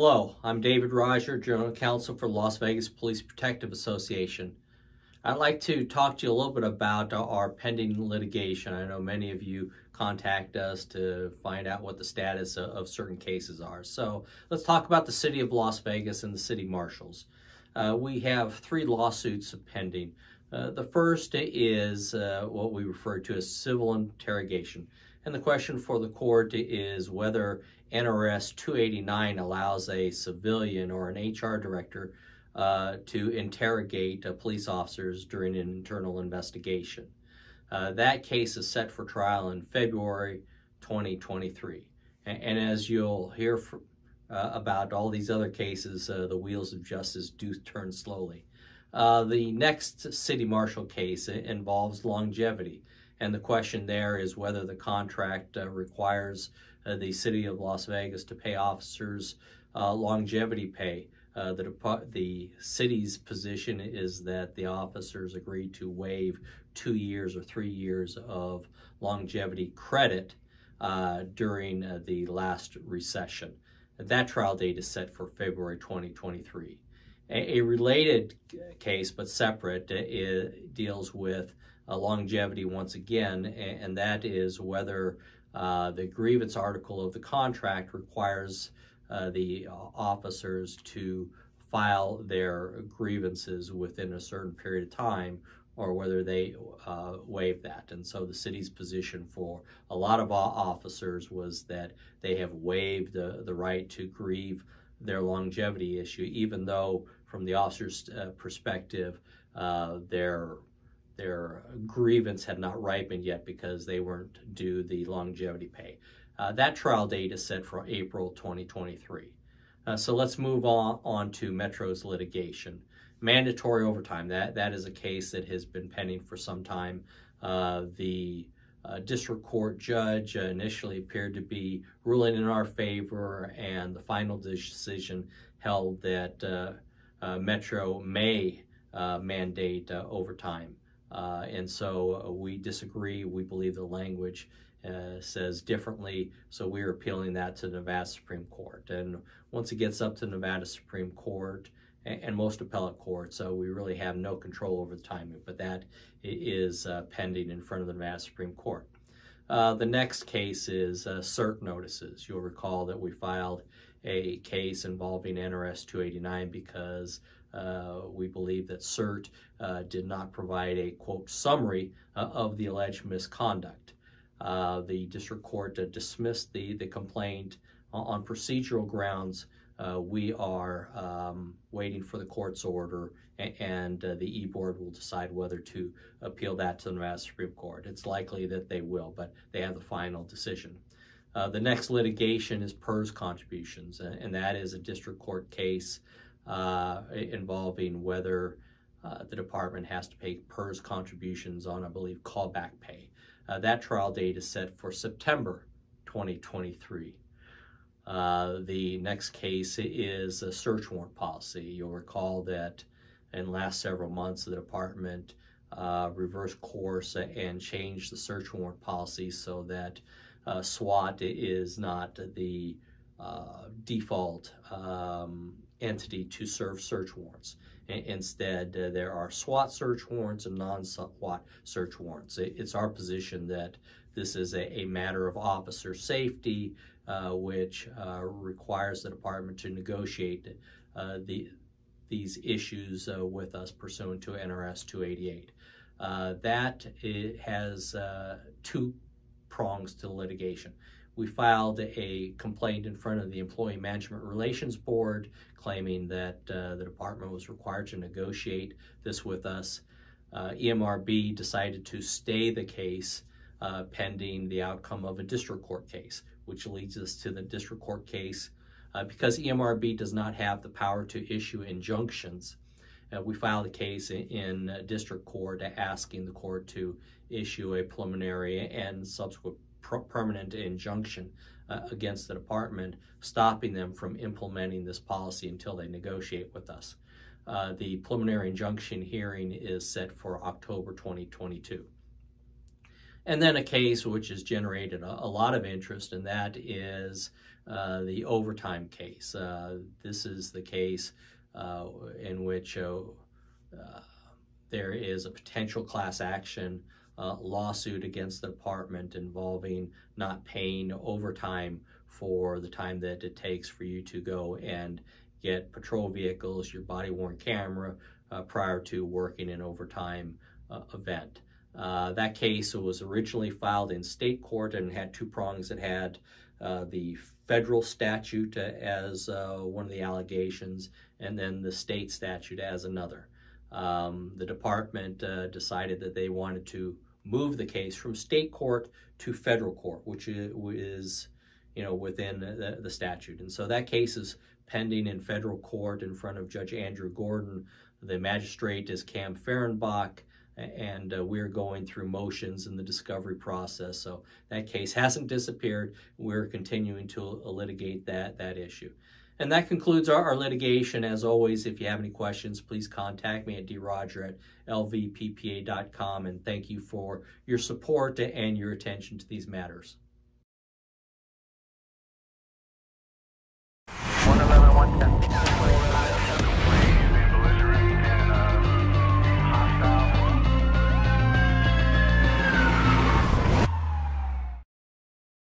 Hello, I'm David Roger, General Counsel for Las Vegas Police Protective Association. I'd like to talk to you a little bit about our pending litigation. I know many of you contact us to find out what the status of certain cases are. So let's talk about the City of Las Vegas and the City Marshals. We have 3 lawsuits pending. The first is what we refer to as civil interrogation. And the question for the court is whether NRS 289 allows a civilian or an HR director to interrogate police officers during an internal investigation. That case is set for trial in February 2023. And as you'll hear about all these other cases, the wheels of justice do turn slowly. The next city marshal case involves longevity. And the question there is whether the contract requires the City of Las Vegas to pay officers longevity pay. The city's position is that the officers agreed to waive 2 years or 3 years of longevity credit during the last recession. That trial date is set for February 2023. A related case, but separate, deals with longevity once again, and that is whether the grievance article of the contract requires the officers to file their grievances within a certain period of time, or whether they waive that. And so the city's position for a lot of officers was that they have waived the right to grieve their longevity issue, even though from the officer's perspective, their grievance had not ripened yet because they weren't due the longevity pay. That trial date is set for April 2023. So let's move on to Metro's litigation. Mandatory overtime, that is a case that has been pending for some time. The district court judge initially appeared to be ruling in our favor, and the final decision held that Metro may mandate overtime. And so we disagree. We believe the language says differently, so we're appealing that to the Nevada Supreme Court. And once it gets up to the Nevada Supreme Court and most appellate courts, we really have no control over the timing, but that is pending in front of the Nevada Supreme Court. The next case is cert notices. You'll recall that we filed a case involving NRS 289 because we believe that cert did not provide a, quote, summary of the alleged misconduct. The district court dismissed the complaint on procedural grounds. We are waiting for the court's order, and the E-Board will decide whether to appeal that to the Nevada Supreme Court. It's likely that they will, but they have the final decision. The next litigation is PERS contributions, and that is a district court case involving whether the department has to pay PERS contributions on, I believe, callback pay. That trial date is set for September 2023. The next case is a search warrant policy. You'll recall that in the last several months, the department reversed course and changed the search warrant policy so that SWAT is not the default entity to serve search warrants. Instead, there are SWAT search warrants and non-SWAT search warrants. It's our position that this is a matter of officer safety, which requires the department to negotiate these issues with us pursuant to NRS 288. That has 2 prongs to litigation. We filed a complaint in front of the Employee Management Relations Board claiming that the department was required to negotiate this with us. EMRB decided to stay the case pending the outcome of a district court case, which leads us to the district court case. Because EMRB does not have the power to issue injunctions, we filed a case in district court asking the court to issue a preliminary and subsequent permanent injunction against the department, stopping them from implementing this policy until they negotiate with us. The preliminary injunction hearing is set for October 2022. And then a case which has generated a lot of interest, and that is the overtime case. This is the case in which there is a potential class action lawsuit against the department involving not paying overtime for the time that it takes for you to go and get patrol vehicles, your body-worn camera, prior to working an overtime event. That case was originally filed in state court and had two prongs. It had the federal statute as one of the allegations, and then the state statute as another. The department decided that they wanted to move the case from state court to federal court, which is within the statute. And so that case is pending in federal court in front of Judge Andrew Gordon. The magistrate is Cam Fehrenbach, and we're going through motions in the discovery process. So that case hasn't disappeared. We're continuing to litigate that issue. And that concludes our litigation. As always, if you have any questions, please contact me at droger@lvppa.com. And thank you for your support and your attention to these matters.